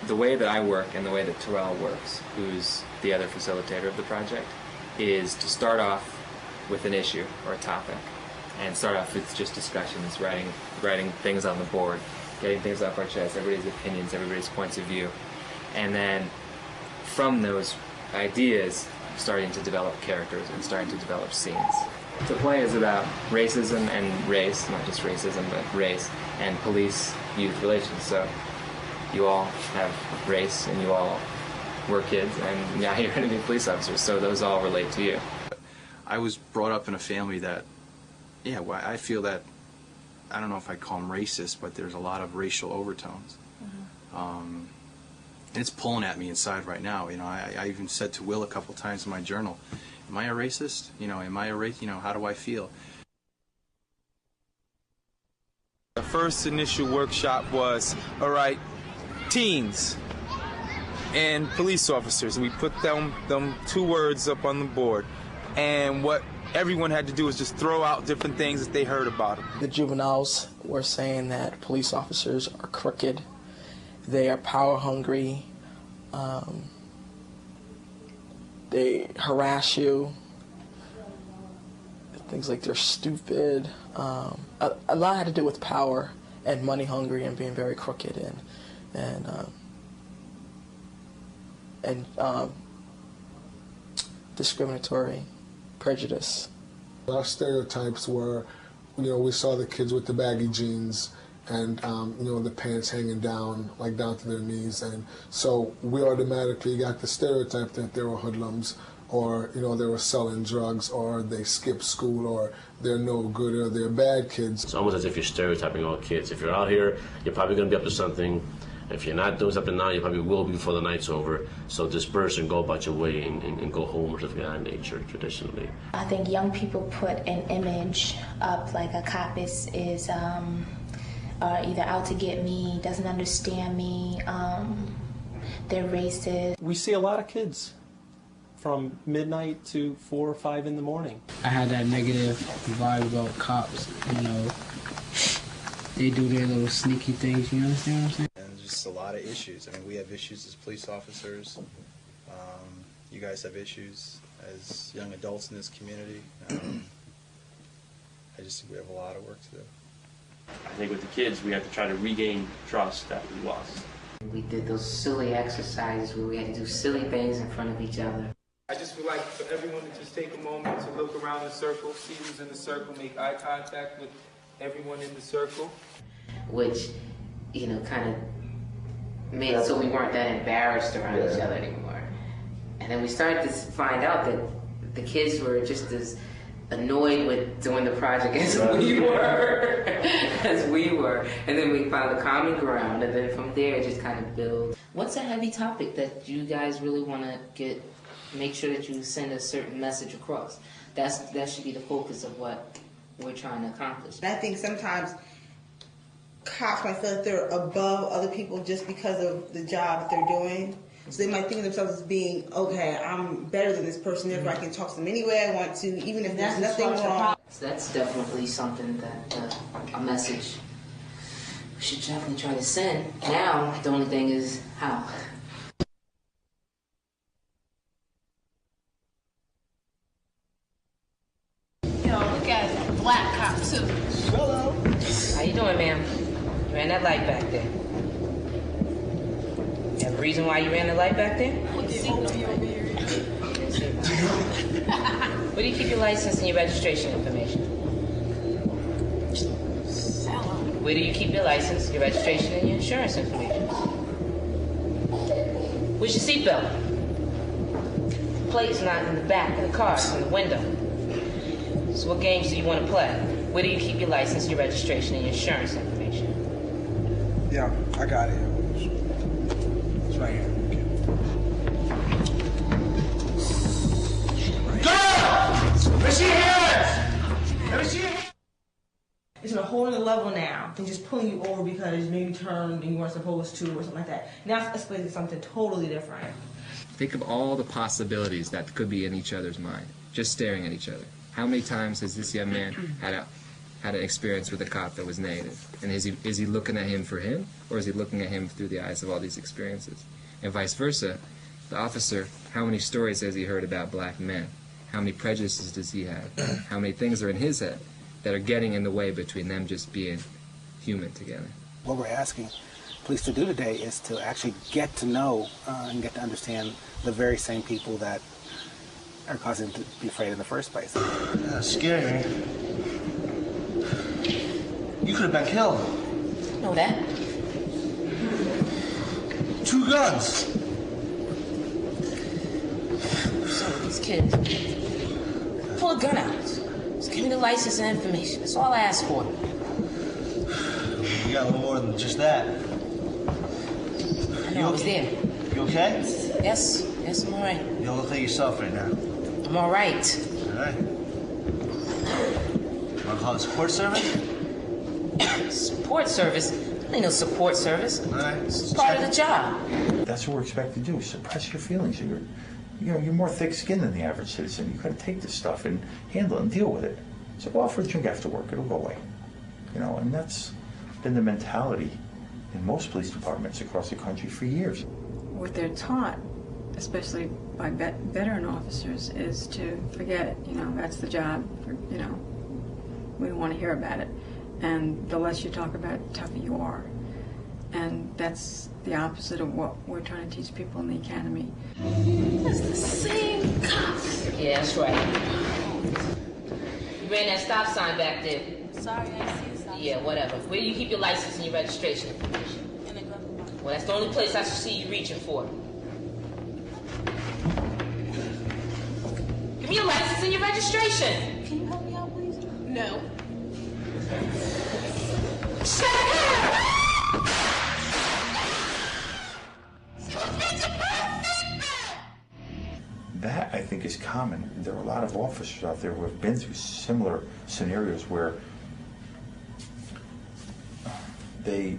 the way that I work and the way that Terrell works, who's the other facilitator of the project, is to start off with an issue or a topic, and start off with just discussions, writing things on the board, getting things off our chest, everybody's opinions, everybody's points of view, and then from those ideas, starting to develop characters and starting to develop scenes. The play is about racism and race, not just racism, but race, and police-youth relations. So you all have race, and you all were kids, and now you're going to be police officers, so those all relate to you. I was brought up in a family that, yeah, well, I feel that, I don't know if I'd call them racist, but there's a lot of racial overtones. And it's pulling at me inside right now. You know, I even said to Will a couple times in my journal, am I a racist? You know, am I a racist? You know, how do I feel? The first initial workshop was, all right, teens and police officers. We put them two words up on the board. And what everyone had to do was just throw out different things that they heard about them. The juveniles were saying that police officers are crooked, they are power hungry, they harass you, things like they're stupid. A lot had to do with power and money hungry and being very crooked and discriminatory, prejudice. Our stereotypes were, you know, we saw the kids with the baggy jeans and, you know, the pants hanging down, like down to their knees. And so we automatically got the stereotype that they were hoodlums, or, you know, they were selling drugs, or they skipped school, or they're no good, or they're bad kids. It's almost as if you're stereotyping all kids. If you're out here, you're probably going to be up to something. If you're not doing something now, you probably will be before the night's over. So disperse and go about your way and go home or something of that nature, traditionally. I think young people put an image up like a cop is either out to get me, doesn't understand me, they're racist. We see a lot of kids from midnight to 4 or 5 in the morning. I had that negative vibe about cops, you know. They do their little sneaky things, you understand what I'm saying? And just a lot of issues. I mean, we have issues as police officers. You guys have issues as young adults in this community. I just think we have a lot of work to do. I think with the kids, we have to try to regain trust that we lost. We did those silly exercises where we had to do silly things in front of each other. I just would like for everyone to just take a moment to look around the circle, see who's in the circle, make eye contact with everyone in the circle. Which, you know, kind of made it so we weren't that embarrassed around each other anymore. And then we started to find out that the kids were just as annoyed with doing the project as we were. And then we found a common ground, and then from there it just kind of built. What's a heavy topic that you guys really want to make sure that you send a certain message across? That should be the focus of what we're trying to accomplish. I think sometimes cops might feel that they're above other people just because of the job that they're doing. So they might think of themselves as being, okay, I'm better than this person, therefore I can talk to them any way I want to, even if there's nothing wrong. So that's definitely something that a message we should definitely try to send. Now, the only thing is how. You know, look at that black cop, too. Hello. How you doing, ma'am? You ran that light back there. You have a reason why you ran the light back there? Where do you keep your license and your registration information? Where do you keep your license, your registration, and your insurance information? Where's your seatbelt? The plate's not in the back of the car, it's in the window. So what games do you want to play? Where do you keep your license, your registration, and your insurance information? Yeah, I got it. It's right here. Let me see your hands! Let me see your hands! It's on a whole other level now than just pulling you over because you maybe turned and you weren't supposed to or something like that. Now it's escalated to something totally different. Think of all the possibilities that could be in each other's mind, just staring at each other. How many times has this young man had a had an experience with a cop that was negative, and is he looking at him for him, or is he looking at him through the eyes of all these experiences? And vice versa, the officer, how many stories has he heard about black men? How many prejudices does he have? How many things are in his head that are getting in the way between them just being human together? What we're asking police to do today is to actually get to know and get to understand the very same people that are causing them to be afraid in the first place. Scary. You could have been killed. Know that? 2 guns. Some of these kids pull a gun out. Just give me the license and information. That's all I ask for. You got a little more than just that. I know I was there. You okay? Yes, I'm all right. You don't look like yourself right now. I'm all right. All right. Want to call it support service? Support service? I ain't no support service. All right. It's part of the job. That's what we're expected to do, suppress your feelings. You're more thick-skinned than the average citizen. You got to take this stuff and handle it and deal with it. So go out for a drink after work. It'll go away. And that's been the mentality in most police departments across the country for years. What they're taught, especially by veteran officers, is to forget it. That's the job. We don't want to hear about it. And the less you talk about it, the tougher you are. And that's the opposite of what we're trying to teach people in the academy. It's the same cops. Yeah, that's right. You ran that stop sign back there. Sorry, I see the stop. Yeah, whatever. Where do you keep your license and your registration information? In the glove box. Well, that's the only place I should see you reaching for. Give me your license and your registration. Can you help me out, please? No. That, I think, is common. There are a lot of officers out there who have been through similar scenarios where they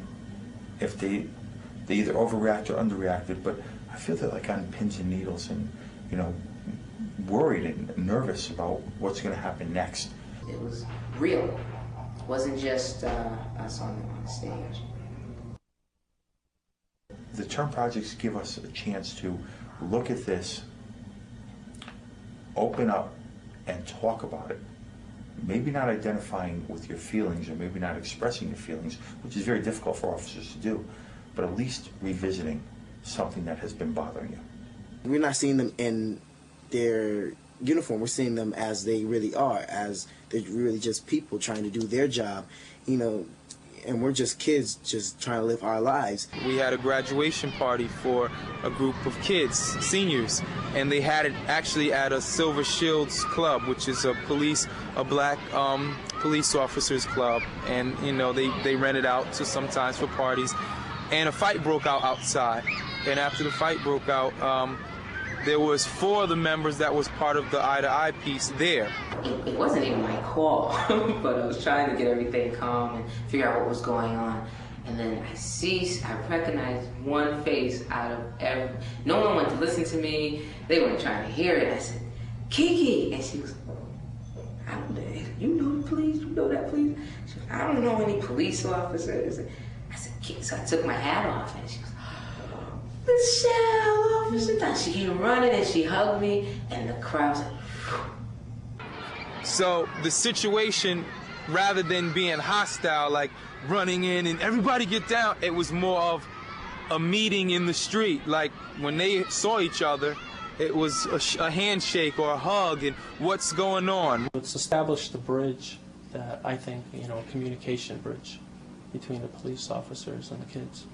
either overreact or underreacted, but I feel they're like on pins and needles and, worried and nervous about what's going to happen next. It was real. It wasn't just us on the stage. The term projects give us a chance to look at this, open up, and talk about it. Maybe not identifying with your feelings or maybe not expressing your feelings, which is very difficult for officers to do, but at least revisiting something that has been bothering you. We're not seeing them in their uniform. We're seeing them as they really are, as they're really just people trying to do their job, and we're just kids just trying to live our lives. We had a graduation party for a group of kids, seniors, and they had it actually at a Silver Shields Club, which is a black police officers club, and they rent it out to sometimes for parties, and a fight broke out outside, and after the fight broke out, there was 4 of the members that was part of the Eye to Eye piece there. It wasn't even my call, but I was trying to get everything calm and figure out what was going on. And then I recognized one face out of every. No one wanted to listen to me. They weren't trying to hear it. I said, Kiki, and she was, I don't know. You know the police? You know that police? She was, I don't know any police officers. I said, Kiki. So I took my hat off, and she was, Michelle, officer. She came running and she hugged me, and the crowd was like, phew. So the situation, rather than being hostile, like running in and everybody get down, it was more of a meeting in the street. Like when they saw each other, it was a handshake or a hug and what's going on. It's established the bridge that I think, a communication bridge between the police officers and the kids.